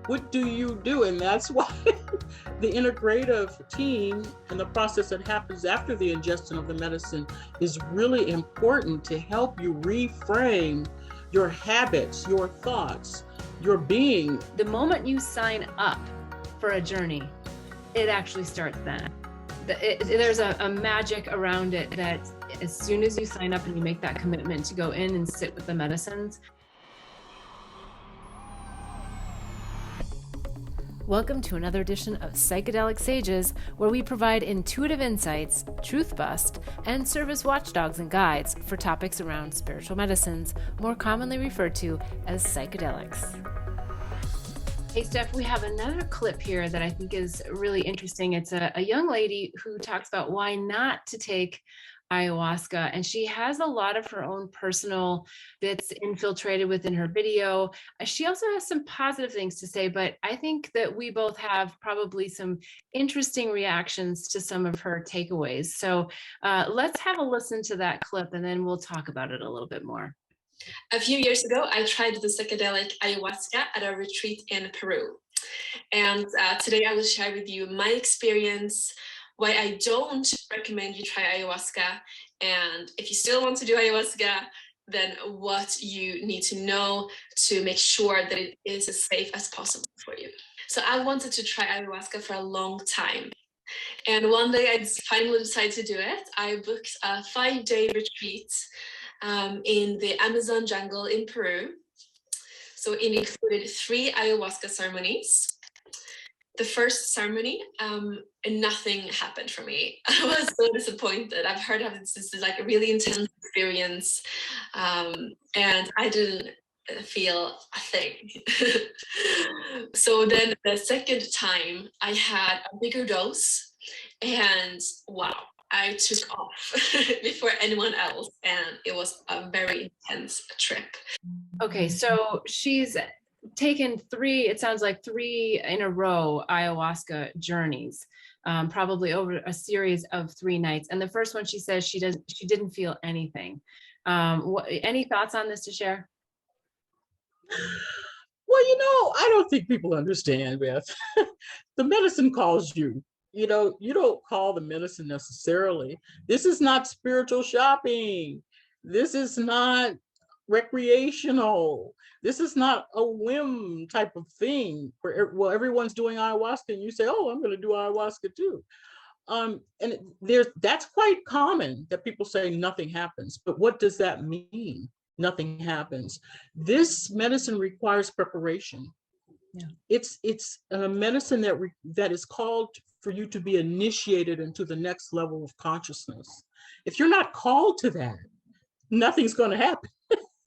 what do you do? And that's why the integrative team and the process that happens after the ingestion of the medicine is really important to help you reframe your habits, your thoughts, your being. The moment you sign up for a journey, it actually starts then. There's a magic around it that as soon as you sign up and you make that commitment to go in and sit with the medicines. Welcome to another edition of Psychedelic Sages, where we provide intuitive insights, truth bust, and service watchdogs and guides for topics around spiritual medicines, more commonly referred to as psychedelics. Hey, Steph, we have another clip here that I think is really interesting. It's a young lady who talks about why not to take ayahuasca, and she has a lot of her own personal bits infiltrated within her video. She also has some positive things to say, but I think that we both have probably some interesting reactions to some of her takeaways. So let's have a listen to that clip, and then we'll talk about it a little bit more. A few years ago, I tried the psychedelic ayahuasca at a retreat in Peru. And today I will share with you my experience, why I don't recommend you try ayahuasca, and if you still want to do ayahuasca, then what you need to know to make sure that it is as safe as possible for you. So I wanted to try ayahuasca for a long time. And one day I finally decided to do it. I booked a 5-day retreat in the Amazon jungle in Peru. So it included 3 ayahuasca ceremonies. The first ceremony, nothing happened for me. I was so disappointed. I've heard of this is like a really intense experience, and I didn't feel a thing. So then the second time I had a bigger dose, and wow, I took off before anyone else, and it was a very intense trip. Okay, so she's taken 3, it sounds like 3 in a row ayahuasca journeys, probably over a series of 3 nights. And the first one, she says she didn't feel anything. Any thoughts on this to share? Well, I don't think people understand, Beth. The medicine calls you. You don't call the medicine necessarily. This is not spiritual shopping. This is not recreational. This is not a whim type of thing where, well, everyone's doing ayahuasca and you say, oh, I'm going to do ayahuasca too. And that's quite common that people say nothing happens. But what does that mean? Nothing happens. This medicine requires preparation. Yeah. It's a medicine that is called for you to be initiated into the next level of consciousness. If you're not called to that, nothing's going to happen.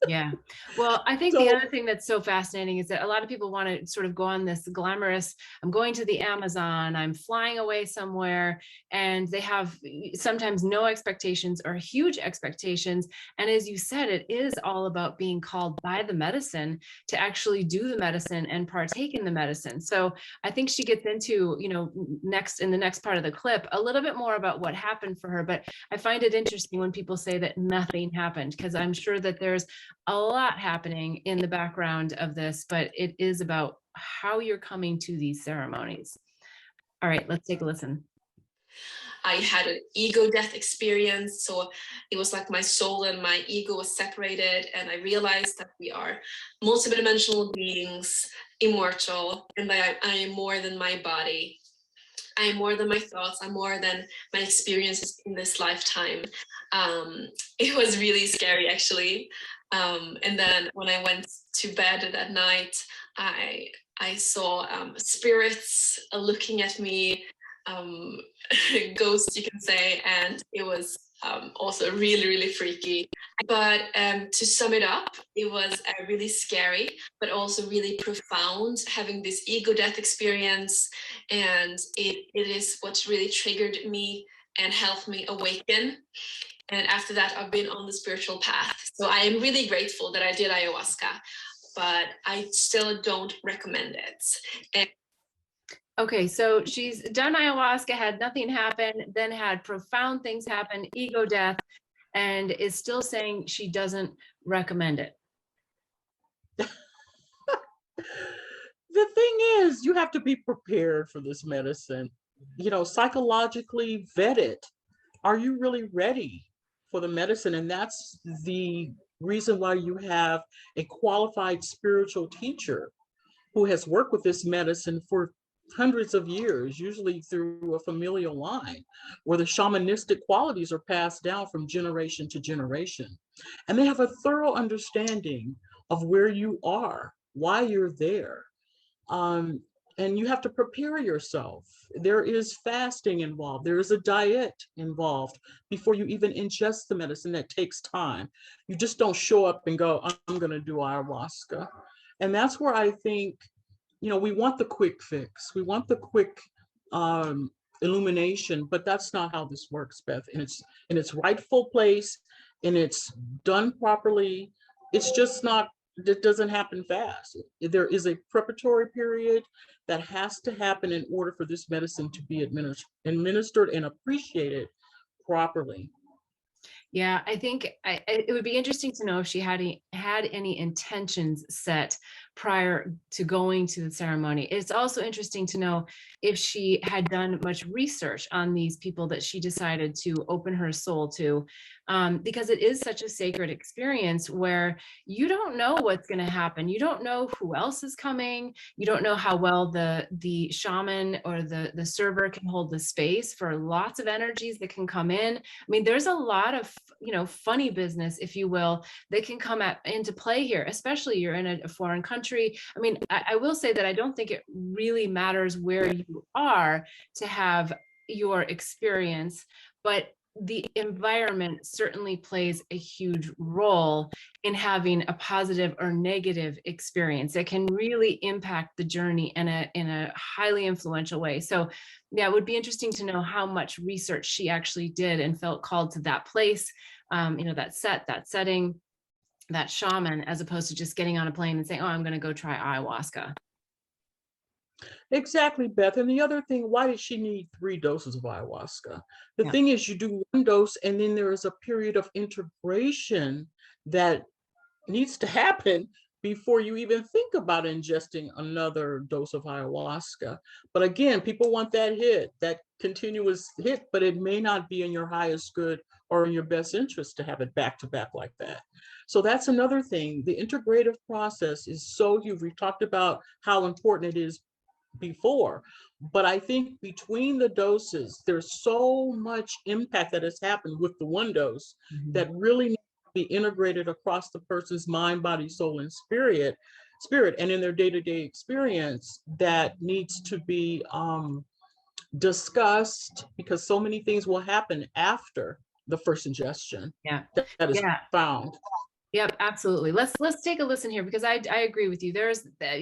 Yeah. Well, I think the other thing that's so fascinating is that a lot of people want to sort of go on this glamorous, I'm going to the Amazon, I'm flying away somewhere, and they have sometimes no expectations or huge expectations. And as you said, it is all about being called by the medicine to actually do the medicine and partake in the medicine. So I think she gets into, next in the next part of the clip, a little bit more about what happened for her. But I find it interesting when people say that nothing happened, because I'm sure that there's a lot happening in the background of this, but it is about how you're coming to these ceremonies. All right, let's take a listen. I had an ego death experience. So it was like my soul and my ego was separated. And I realized that we are multidimensional beings, immortal, and that I am more than my body. I am more than my thoughts. I'm more than my experiences in this lifetime. It was really scary, actually. And then when I went to bed that night, I saw spirits looking at me, ghosts, you can say, and it was also really, really freaky. But to sum it up, it was really scary, but also really profound, having this ego death experience. And it is what really triggered me and helped me awaken. And after that, I've been on the spiritual path. So I am really grateful that I did ayahuasca, but I still don't recommend it. Okay, so she's done ayahuasca, had nothing happen, then had profound things happen, ego death, and is still saying she doesn't recommend it. The thing is, you have to be prepared for this medicine, psychologically vet it. Are you really ready for the medicine? And that's the reason why you have a qualified spiritual teacher who has worked with this medicine for hundreds of years, usually through a familial line, where the shamanistic qualities are passed down from generation to generation. And they have a thorough understanding of where you are, why you're there. Um, and you have to prepare yourself. There is fasting involved. There is a diet involved before you even ingest the medicine. That takes time. You just don't show up and go, I'm going to do ayahuasca. And that's where I think, we want the quick fix. We want the quick illumination, but that's not how this works, Beth. And it's in its rightful place, and it's done properly. It's just not, it doesn't happen fast. There is a preparatory period that has to happen in order for this medicine to be administered and appreciated properly. Yeah, I think it would be interesting to know if she had any intentions set prior to going to the ceremony. It's also interesting to know if she had done much research on these people that she decided to open her soul to, because it is such a sacred experience where you don't know what's going to happen. You don't know who else is coming. You don't know how well the shaman or the server can hold the space for lots of energies that can come in. I mean, there's a lot of funny business, if you will, that can come into play here, especially you're in a foreign country. I mean, I will say that I don't think it really matters where you are to have your experience, but the environment certainly plays a huge role in having a positive or negative experience. It can really impact the journey in a highly influential way. So yeah, it would be interesting to know how much research she actually did and felt called to that place, that setting, that shaman, as opposed to just getting on a plane and saying, oh, I'm going to go try ayahuasca. Exactly, Beth. And the other thing, why did she need 3 doses of ayahuasca? The thing is, you do 1 dose, and then there is a period of integration that needs to happen before you even think about ingesting another dose of ayahuasca. But again, people want that hit, that continuous hit, but it may not be in your highest good or in your best interest to have it back to back like that. So that's another thing. The integrative process is so huge. We've talked about how important it is before, but I think between the doses, there's so much impact that has happened with the 1 dose that really needs to be integrated across the person's mind, body, soul, and spirit, and in their day-to-day experience that needs to be discussed, because so many things will happen after the first ingestion. That is found. Yep, absolutely. Let's take a listen here, because I agree with you.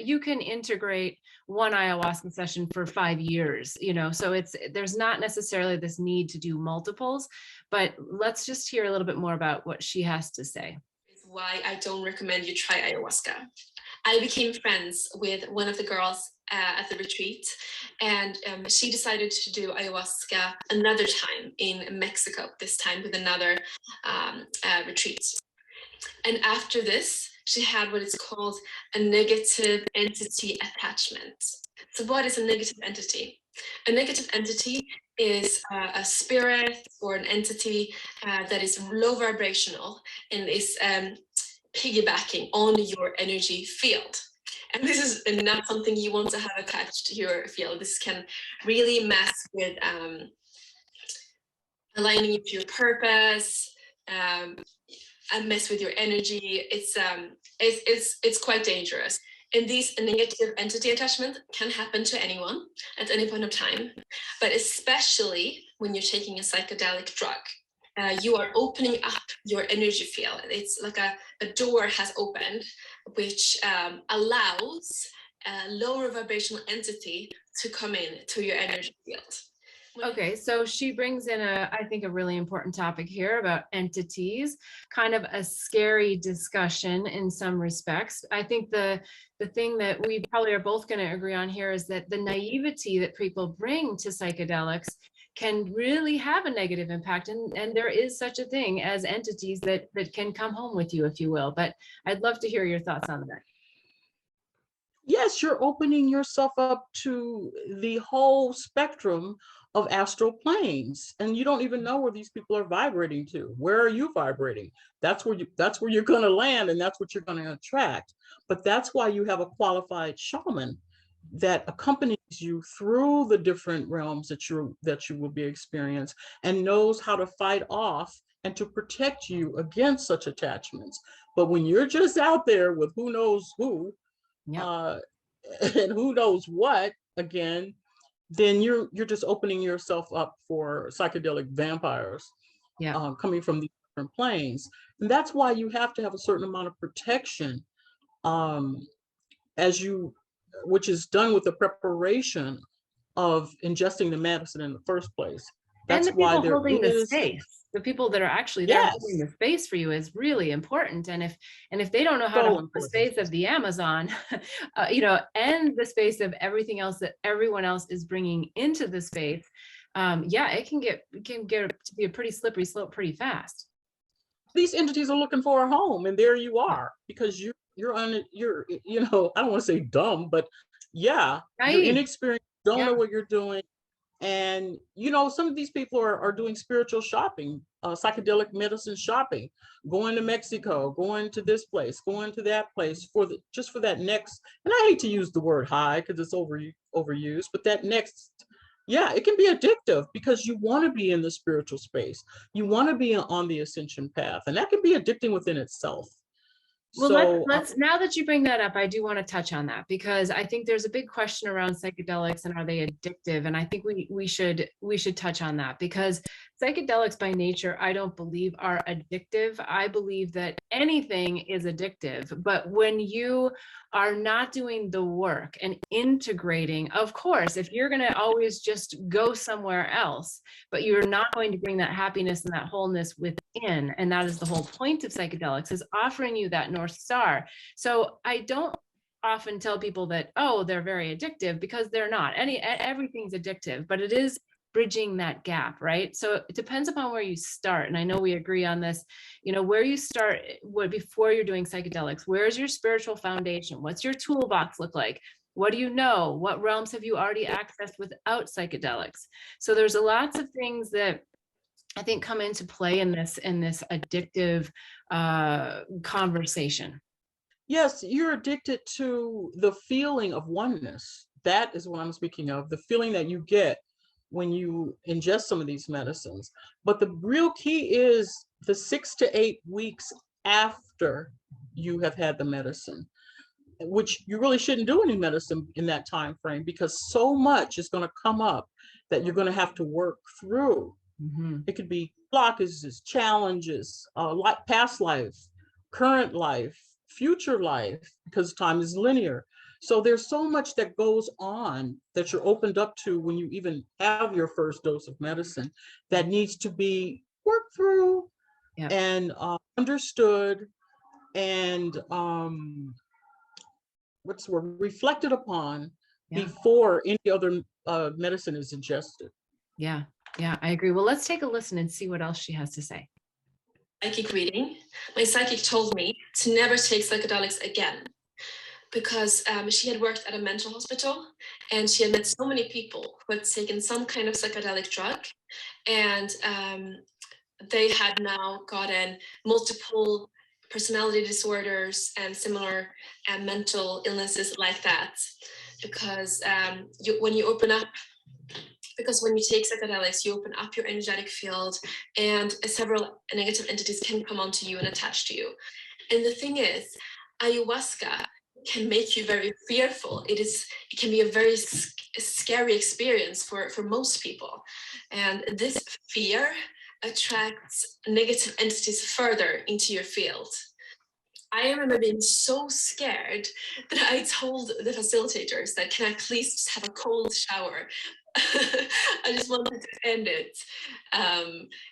You can integrate 1 ayahuasca session for 5 years, so there's not necessarily this need to do multiples, but let's just hear a little bit more about what she has to say. It's why I don't recommend you try ayahuasca. I became friends with one of the girls at the retreat, and she decided to do ayahuasca another time in Mexico, this time with another retreat. And after this, she had what is called a negative entity attachment. So what is a negative entity? A negative entity is a spirit or an entity that is low vibrational and is piggybacking on your energy field. And this is not something you want to have attached to your field. This can really mess with aligning with your purpose, and mess with your energy. It's quite dangerous. And these negative entity attachment can happen to anyone at any point of time, but especially when you're taking a psychedelic drug. You are opening up your energy field. It's like a door has opened, which allows a lower vibrational entity to come in to your energy field. Okay, so she brings in I think a really important topic here about entities, kind of a scary discussion in some respects. I think the thing that we probably are both going to agree on here is that the naivety that people bring to psychedelics can really have a negative impact, and there is such a thing as entities that can come home with you, if you will. But I'd love to hear your thoughts on that. Yes, you're opening yourself up to the whole spectrum of astral planes, and you don't even know where these people are vibrating to. Where are you vibrating? That's where you're going to land, and that's what you're going to attract. But that's why you have a qualified shaman that accompanies you through the different realms that you will be experiencing, and knows how to fight off and to protect you against such attachments. But when you're just out there with who knows who, Yep. uh, and who knows what, again, then you're just opening yourself up for psychedelic vampires, Yeah. coming from these different planes. And that's why you have to have a certain amount of protection, um, as you, which is done with the preparation of ingesting the medicine in the first place. And That's the why people there holding the is, space, the people that are actually there holding yes, the space for you is really important. And if they don't know how to so hold the important. space of the Amazon, and the space of everything else that everyone else is bringing into the space, yeah, it can get to be a pretty slippery slope pretty fast. These entities are looking for a home, and there you are, because you're I don't want to say dumb, but yeah, you're Naive. inexperienced, don't Yeah. know what you're doing. And some of these people are doing spiritual shopping, psychedelic medicine shopping, going to Mexico, going to this place, going to that place just for that next. And I hate to use the word high because it's overused, but that next, yeah, it can be addictive because you want to be in the spiritual space. You want to be on the ascension path, and that can be addicting within itself. Well, let's So, let's now that you bring that up, I do want to touch on that because I think there's a big question around psychedelics and are they addictive? And I think we should touch on that because psychedelics by nature, I don't believe are addictive. I believe that anything is addictive, but when you are not doing the work and integrating, of course, if you're going to always just go somewhere else, but you're not going to bring that happiness and that wholeness within, and that is the whole point of psychedelics, is offering you that North Star. So I don't often tell people that, oh, they're very addictive, because they're not. Everything's addictive, but it is bridging that gap, right? So it depends upon where you start. And I know we agree on this, where you start before you're doing psychedelics. Where's your spiritual foundation? What's your toolbox look like? What do you know? What realms have you already accessed without psychedelics? So there's lots of things that I think come into play in this addictive conversation. yes, you're addicted to the feeling of oneness. That is what I'm speaking of, the feeling that you get when you ingest some of these medicines. But the real key is the 6 to 8 weeks after you have had the medicine, which you really shouldn't do any medicine in that time frame because so much is going to come up that you're going to have to work through. Mm-hmm. It could be blockages, challenges, like past life, current life, future life, because time is linear. So there's so much that goes on that you're opened up to when you even have your first dose of medicine that needs to be worked through, Yeah. and understood, and what's the word, reflected upon, Yeah. before any other medicine is ingested. Yeah. Yeah, I agree. Well, let's take a listen and see what else she has to say. Psychic reading, my psychic told me to never take psychedelics again because she had worked at a mental hospital and she had met so many people who had taken some kind of psychedelic drug, and they had now gotten multiple personality disorders and similar mental illnesses like that, because when you open up, because when you take psychedelics, you open up your energetic field and several negative entities can come onto you and attach to you. And the thing is, ayahuasca can make you very fearful. It can be a very scary experience for most people. And this fear attracts negative entities further into your field. I remember being so scared that I told the facilitators that, can I please just have a cold shower? I just wanted to end it.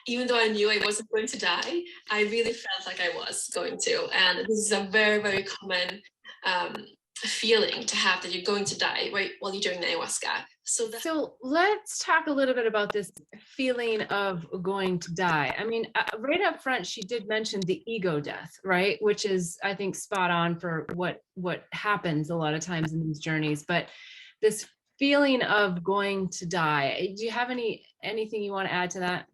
Even though I knew I wasn't going to die, I really felt like I was going to. And this is a very, very common feeling to have, that you're going to die while you're doing the ayahuasca. So let's talk a little bit about this feeling of going to die. I mean, right up front, she did mention the ego death, right? Which is, I think, spot on for what happens a lot of times in these journeys. But this feeling of going to die, do you have anything you want to add to that?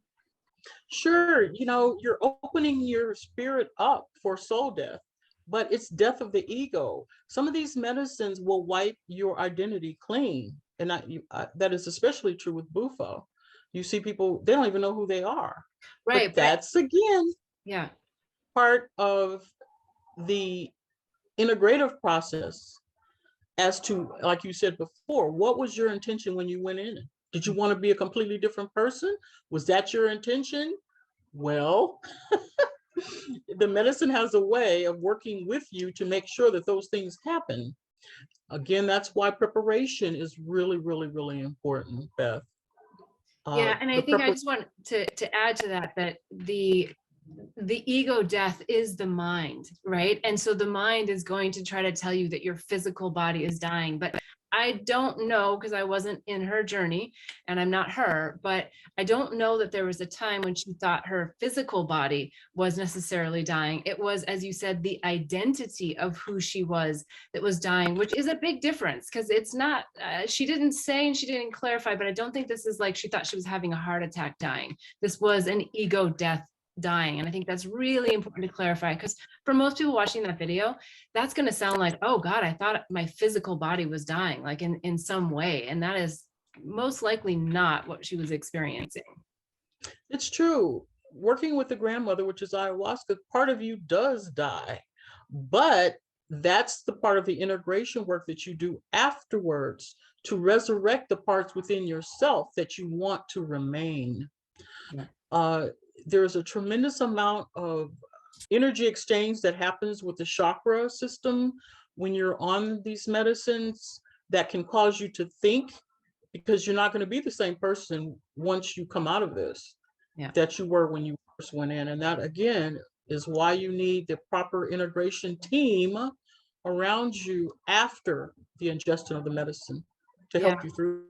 Sure, you're opening your spirit up for soul death, but it's death of the ego. Some of these medicines will wipe your identity clean, and that is especially true with bufo. You see people, they don't even know who they are. Right, But that's again yeah. part of the integrative process as to, like you said before, what was your intention when you went in? Did you want to be a completely different person? Was that your intention? Well, the medicine has a way of working with you to make sure that those things happen. Again, that's why preparation is really, really, really important, Beth. Yeah, and I think I just want to add to that the ego death is the mind, right? And so the mind is going to try to tell you that your physical body is dying. But I don't know, because I wasn't in her journey and I'm not her, but I don't know that there was a time when she thought her physical body was necessarily dying. It was, as you said, the identity of who she was that was dying, which is a big difference, because it's not, she didn't say and she didn't clarify, but I don't think this is like she thought she was having a heart attack dying. This was an ego death dying. And I think that's really important to clarify, because for most people watching that video, that's going to sound like, oh God, I thought my physical body was dying, like in some way. And that is most likely not what she was experiencing. It's true. Working with the grandmother, which is ayahuasca, part of you does die, but that's the part of the integration work that you do afterwards to resurrect the parts within yourself that you want to remain. Yeah. There's a tremendous amount of energy exchange that happens with the chakra system when you're on these medicines that can cause you to think, because you're not going to be the same person once you come out of this that you were when you first went in. And that, again, is why you need the proper integration team around you after the ingestion of the medicine to help you through.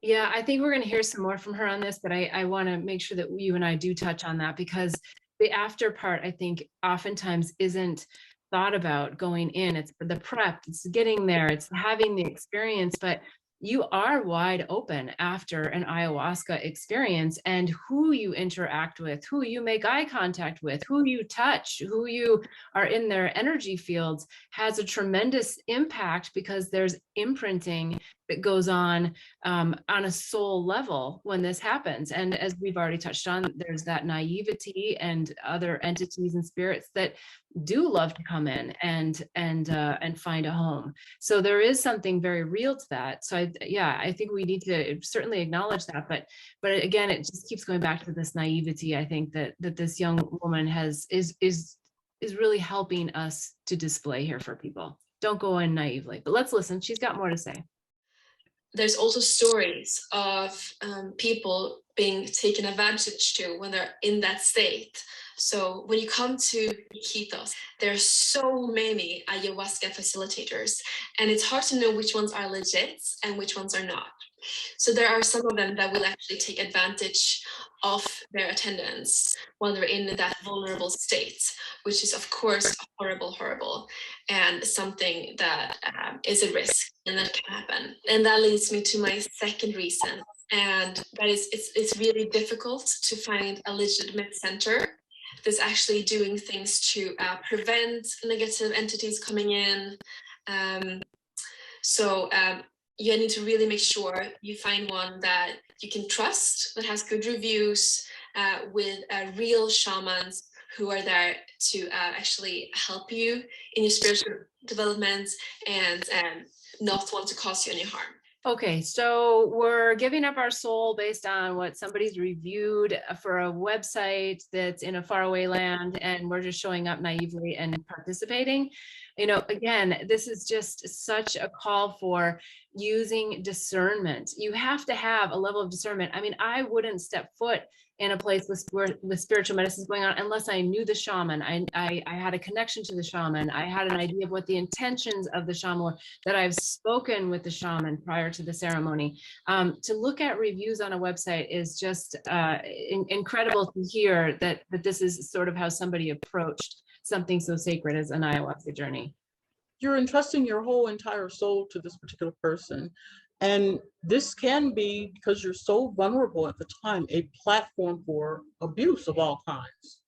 Yeah, I think we're going to hear some more from her on this, but I want to make sure that you and I do touch on that, because the after part, I think, oftentimes isn't thought about going in. It's the prep, it's getting there, it's having the experience, but you are wide open after an ayahuasca experience, and who you interact with, who you make eye contact with, who you touch, who you are in their energy fields has a tremendous impact, because there's imprinting that goes on a soul level when this happens. And as we've already touched on, there's that naivety and other entities and spirits that do love to come in and find a home. So there is something very real to that. So I think we need to certainly acknowledge that. But again, it just keeps going back to this naivety. I think that this young woman is really helping us to display here for people. Don't go in naively. But let's listen. She's got more to say. There's also stories of people being taken advantage to when they're in that state. So when you come to Iquitos, there's so many ayahuasca facilitators, and it's hard to know which ones are legit and which ones are not. So there are some of them that will actually take advantage of their attendance while they're in that vulnerable state, which is of course horrible, and something that is a risk and that can happen. And that leads me to my second reason, and that is it's really difficult to find a legitimate center that's actually doing things to prevent negative entities coming in. You need to really make sure you find one that you can trust, that has good reviews, with real shamans who are there to actually help you in your spiritual development and not want to cause you any harm. Okay, so we're giving up our soul based on what somebody's reviewed for a website that's in a faraway land, and we're just showing up naively and participating. Again, this is just such a call for, using discernment. You have to have a level of discernment. I mean, I wouldn't step foot in a place with spiritual medicines going on unless I knew the shaman. I had a connection to the shaman. I had an idea of what the intentions of the shaman were, that I've spoken with the shaman prior to the ceremony. To look at reviews on a website is just incredible to hear that this is sort of how somebody approached something so sacred as an ayahuasca journey. You're entrusting your whole entire soul to this particular person. And this can be, because you're so vulnerable at the time, a platform for abuse of all kinds.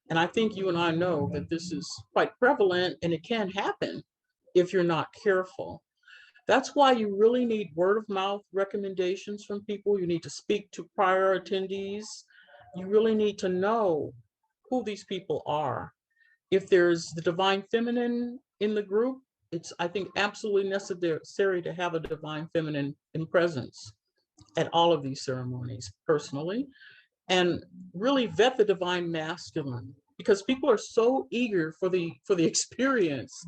And I think you and I know that this is quite prevalent, and it can happen if you're not careful. That's why you really need word of mouth recommendations from people. You need to speak to prior attendees. You really need to know who these people are. If there's the divine feminine in the group, it's, I think, absolutely necessary to have a divine feminine in presence at all of these ceremonies personally, and really vet the divine masculine, because people are so eager for the experience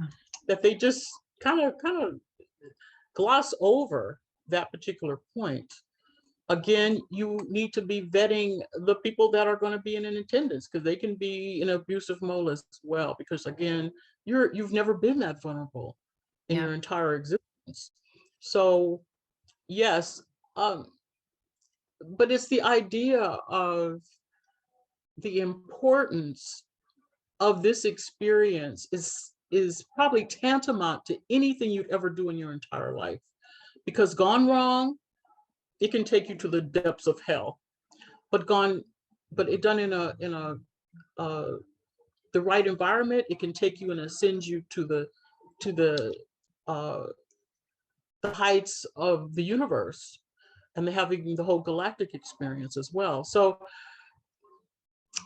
that they just kind of gloss over that particular point. Again, you need to be vetting the people that are going to be in attendance, because they can be in abusive mode as well, because again, you've never been that vulnerable in your entire existence. So yes, but it's the idea of the importance of this experience is probably tantamount to anything you'd ever do in your entire life, because gone wrong, it can take you to the depths of hell. But it done in the right environment, it can take you and ascend you to the heights of the universe, and having the whole galactic experience as well. So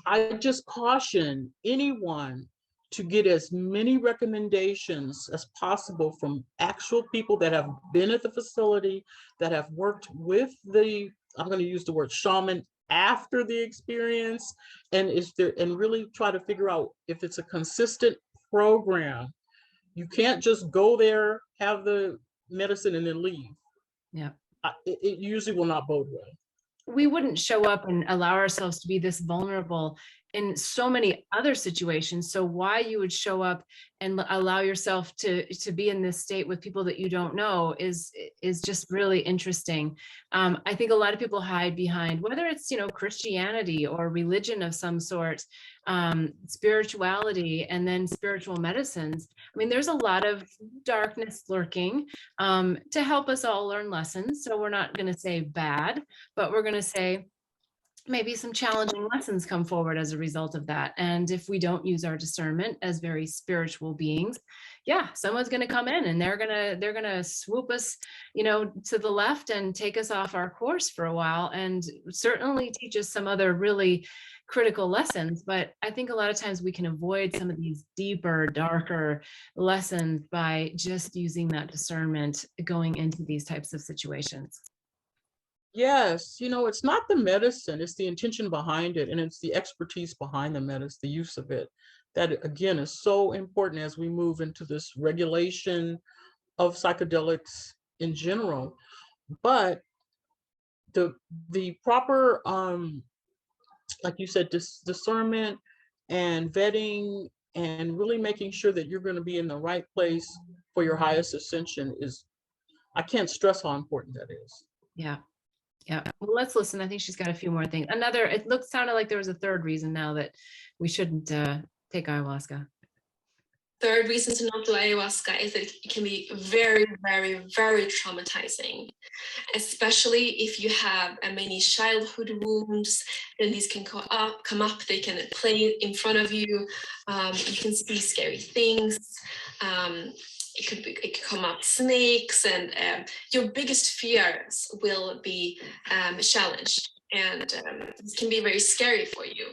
I just caution anyone to get as many recommendations as possible from actual people that have been at the facility, that have worked with the, I'm going to use the word shaman, after the experience, and really try to figure out if it's a consistent program. You can't just go there, have the medicine, and then leave. Yeah. It usually will not bode well. We wouldn't show up and allow ourselves to be this vulnerable in so many other situations. So why you would show up and allow yourself to be in this state with people that you don't know is just really interesting. I think a lot of people hide behind, whether it's, Christianity or religion of some sort, spirituality, and then spiritual medicines. I mean, there's a lot of darkness lurking to help us all learn lessons. So we're not going to say bad, but we're going to say maybe some challenging lessons come forward as a result of that. And if we don't use our discernment as very spiritual beings, someone's going to come in and they're going to swoop us, to the left and take us off our course for a while, and certainly teach us some other really critical lessons. But I think a lot of times we can avoid some of these deeper, darker lessons by just using that discernment going into these types of situations. Yes, it's not the medicine, it's the intention behind it, and it's the expertise behind the medicine, the use of it, that again is so important as we move into this regulation of psychedelics in general. But the proper, like you said, discernment and vetting, and really making sure that you're going to be in the right place for your highest ascension is, I can't stress how important that is. Yeah. Yeah. Well, let's listen. I think she's got a few more things. Sounded like there was a third reason now that we shouldn't take ayahuasca. Third reason to not do ayahuasca is that it can be very, very, very traumatizing, especially if you have many childhood wounds. Then these can come up. They can play in front of you. You can see scary things. It could come up snakes, and your biggest fears will be challenged, and this can be very scary for you.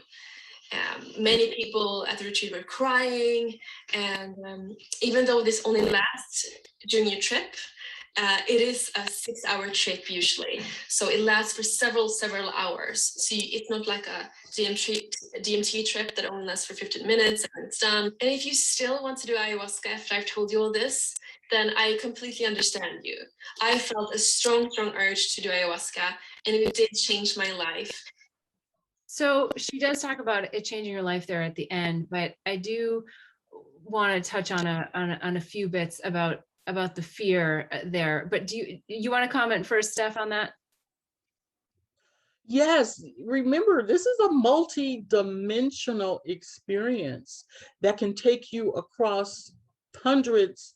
Many people at the retreat were crying, and even though this only lasts during your trip, It is a 6-hour trip usually, so it lasts for several hours. So it's not like a DMT trip that only lasts for 15 minutes and it's done. And if you still want to do ayahuasca after I've told you all this, then I completely understand you. I felt a strong urge to do ayahuasca, and it did change my life. So she does talk about it changing her life there at the end, but I do want to touch on a few bits about the fear there. But do you want to comment first, Steph, on that? Yes, remember, this is a multi-dimensional experience that can take you across hundreds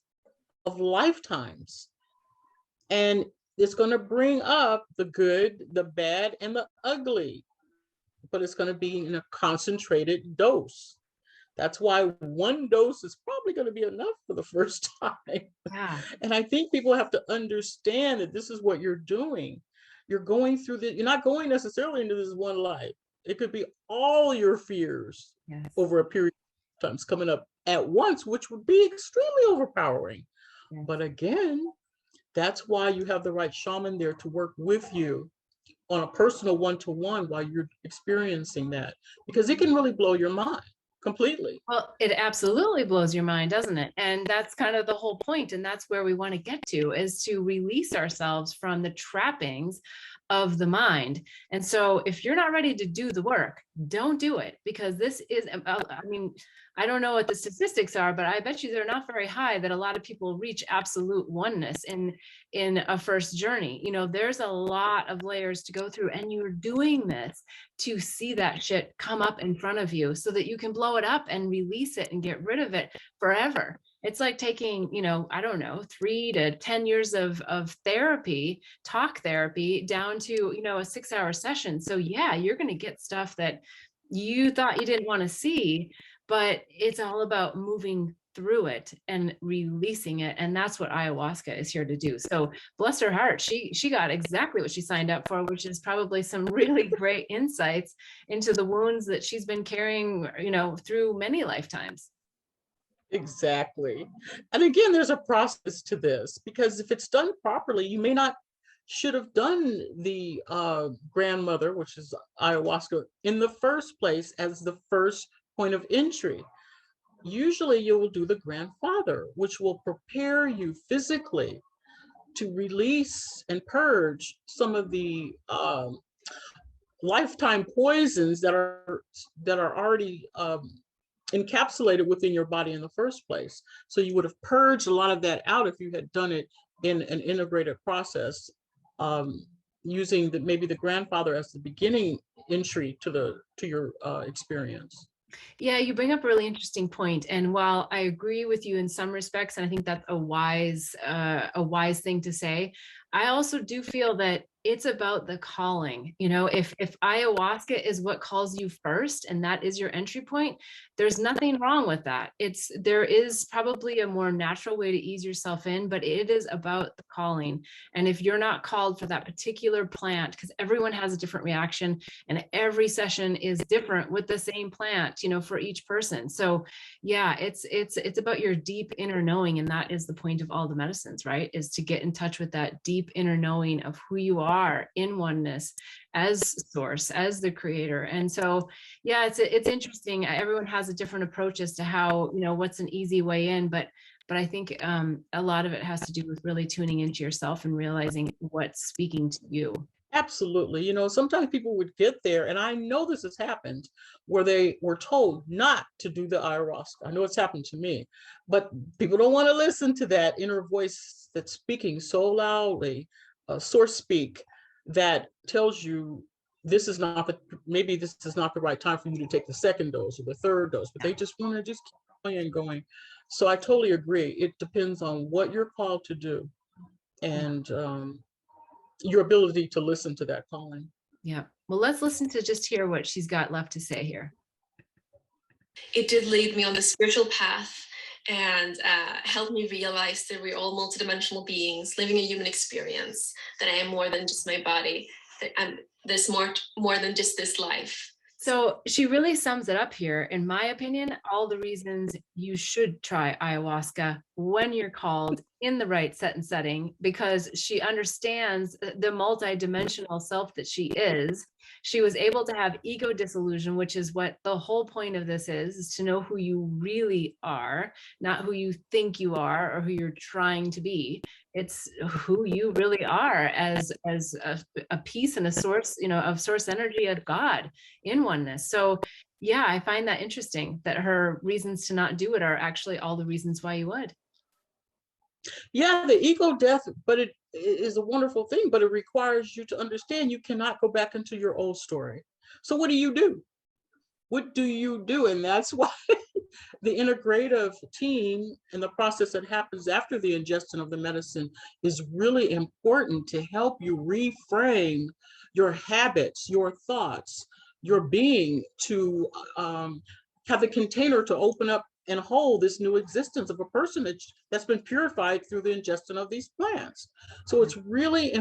of lifetimes. And it's going to bring up the good, the bad, and the ugly, but it's going to be in a concentrated dose. That's why one dose is probably going to be enough for the first time. Yeah. And I think people have to understand that this is what you're doing. You're going through you're not going necessarily into this one life. It could be all your fears over a period of times coming up at once, which would be extremely overpowering. Yes. But again, that's why you have the right shaman there to work with you on a personal one-to-one while you're experiencing that, because it can really blow your mind completely. Well, it absolutely blows your mind, doesn't it? And that's kind of the whole point. And that's where we want to get to, is to release ourselves from the trappings of the mind. And so if you're not ready to do the work, don't do it, because this is, I mean, I don't know what the statistics are, but I bet you they're not very high that a lot of people reach absolute oneness in a first journey. You know, there's a lot of layers to go through, and you're doing this to see that shit come up in front of you so that you can blow it up and release it and get rid of it forever. It's like taking, you know, I don't know, 3 to 10 years of therapy, talk therapy, down to, you know, a 6-hour session. So yeah, you're going to get stuff that you thought you didn't want to see, but it's all about moving through it and releasing it. And that's what ayahuasca is here to do. So bless her heart, she got exactly what she signed up for, which is probably some really great insights into the wounds that she's been carrying, you know, through many lifetimes. Exactly. And again, there's a process to this, because if it's done properly, you may not should have done the grandmother, which is ayahuasca, in the first place as the first point of entry. Usually you will do the grandfather, which will prepare you physically to release and purge some of the lifetime poisons that are already encapsulated within your body in the first place. So you would have purged a lot of that out if you had done it in an integrated process, using maybe the grandfather as the beginning entry to your experience. Yeah, you bring up a really interesting point. And while I agree with you in some respects, and I think that's a wise thing to say, I also do feel that it's about the calling. You know, if ayahuasca is what calls you first and that is your entry point, there's nothing wrong with that. There is probably a more natural way to ease yourself in, but it is about the calling. And if you're not called for that particular plant, because everyone has a different reaction and every session is different with the same plant, you know, for each person. So yeah, it's about your deep inner knowing. And that is the point of all the medicines, right? Is to get in touch with that deep inner knowing of who you are in oneness as source, as the creator. And so, yeah, it's interesting. Everyone has a different approach as to how, you know, what's an easy way in, but I think a lot of it has to do with really tuning into yourself and realizing what's speaking to you. Absolutely. You know, sometimes people would get there, and I know this has happened, where they were told not to do the ayahuasca. I know it's happened to me, but people don't want to listen to that inner voice that's speaking so loudly, source speak, that tells you this is not maybe this is not the right time for you to take the second dose or the third dose, but they just want to just keep going and going. So I totally agree. It depends on what you're called to do, and your ability to listen to that calling. Yeah. Well, let's listen to just hear what she's got left to say here. It did lead me on the spiritual path and helped me realize that we're all multidimensional beings living a human experience, that I am more than just my body, that there's more than just this life. So she really sums it up here. In my opinion, all the reasons you should try ayahuasca when you're called in the right set and setting, because she understands the multidimensional self that she is. She was able to have ego disillusion, which is what the whole point of this is to know who you really are, not who you think you are or who you're trying to be. It's who you really are as a piece and a source, of source energy of God in oneness. So yeah, I find that interesting that her reasons to not do it are actually all the reasons why you would. Yeah, the ego death, but it is a wonderful thing, but it requires you to understand you cannot go back into your old story. So what do you do? What do you do? And that's why the integrative team and the process that happens after the ingestion of the medicine is really important to help you reframe your habits, your thoughts, your being, to have the container to open up and hold this new existence of a personage that's been purified through the ingestion of these plants. So it's really,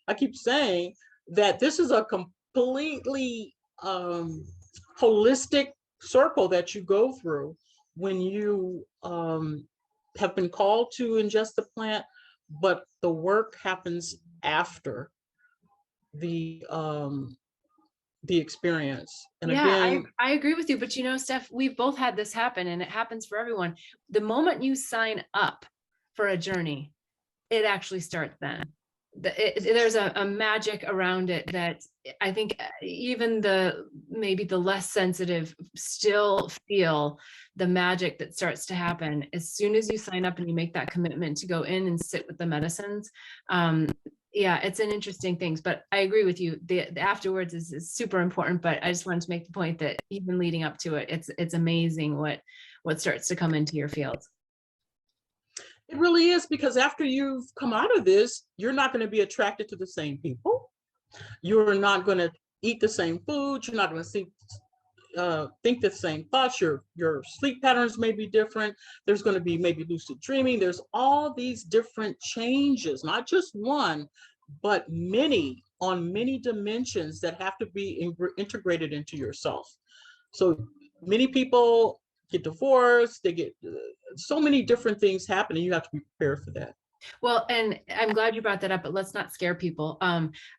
I keep saying that this is a completely holistic circle that you go through when you have been called to ingest the plant, but the work happens after the experience. And yeah, again, I agree with you, but Steph, we've both had this happen, and it happens for everyone. The moment you sign up for a journey, it actually starts then. There's a magic around it that I think even maybe the less sensitive still feel the magic that starts to happen as soon as you sign up and you make that commitment to go in and sit with the medicines. Yeah, it's an interesting thing, but I agree with you. The afterwards is super important, but I just wanted to make the point that even leading up to it, it's amazing what starts to come into your field. It really is, because after you've come out of this, you're not going to be attracted to the same people. You're not going to eat the same food. You're not going to think the same thoughts. Your sleep patterns may be different. There's going to be maybe lucid dreaming. There's all these different changes, not just one, but many, on many dimensions that have to be integrated into yourself. So many people get divorced, they get so many different things happen, and you have to be prepared for that. Well, and I'm glad you brought that up, but let's not scare people.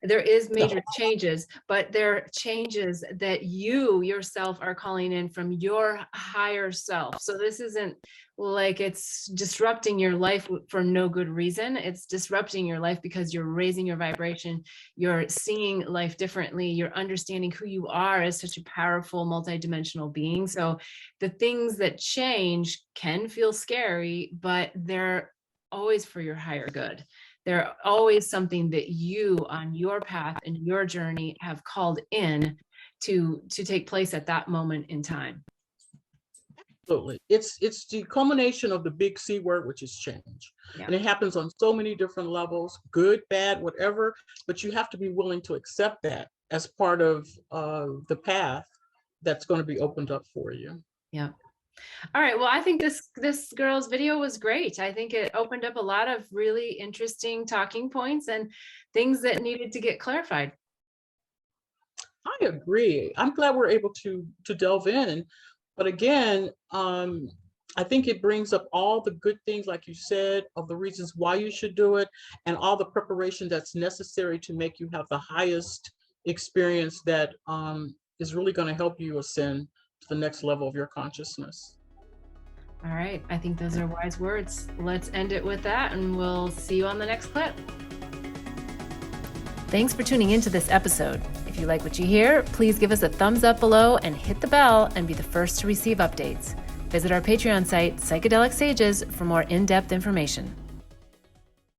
There is major changes, but they're changes that you yourself are calling in from your higher self. So this isn't like it's disrupting your life for no good reason. It's disrupting your life because you're raising your vibration. You're seeing life differently. You're understanding who you are as such a powerful, multidimensional being. So the things that change can feel scary, but they're always for your higher good. They're always something that you on your path and your journey have called in to take place at that moment in time. Absolutely. It's the culmination of the big C word, which is change. Yeah. And it happens on so many different levels, good, bad, whatever, but you have to be willing to accept that as part of the path that's going to be opened up for you. Yeah. All right. Well, I think this girl's video was great. I think it opened up a lot of really interesting talking points and things that needed to get clarified. I agree. I'm glad we're able to delve in. But again, I think it brings up all the good things, like you said, of the reasons why you should do it, and all the preparation that's necessary to make you have the highest experience that is really going to help you ascend to the next level of your consciousness. All right. I think those are wise words. Let's end it with that, and we'll see you on the next clip. Thanks for tuning into this episode. If you like what you hear, please give us a thumbs up below and hit the bell and be the first to receive updates. Visit our Patreon site, Psychedelic Sages, for more in-depth information.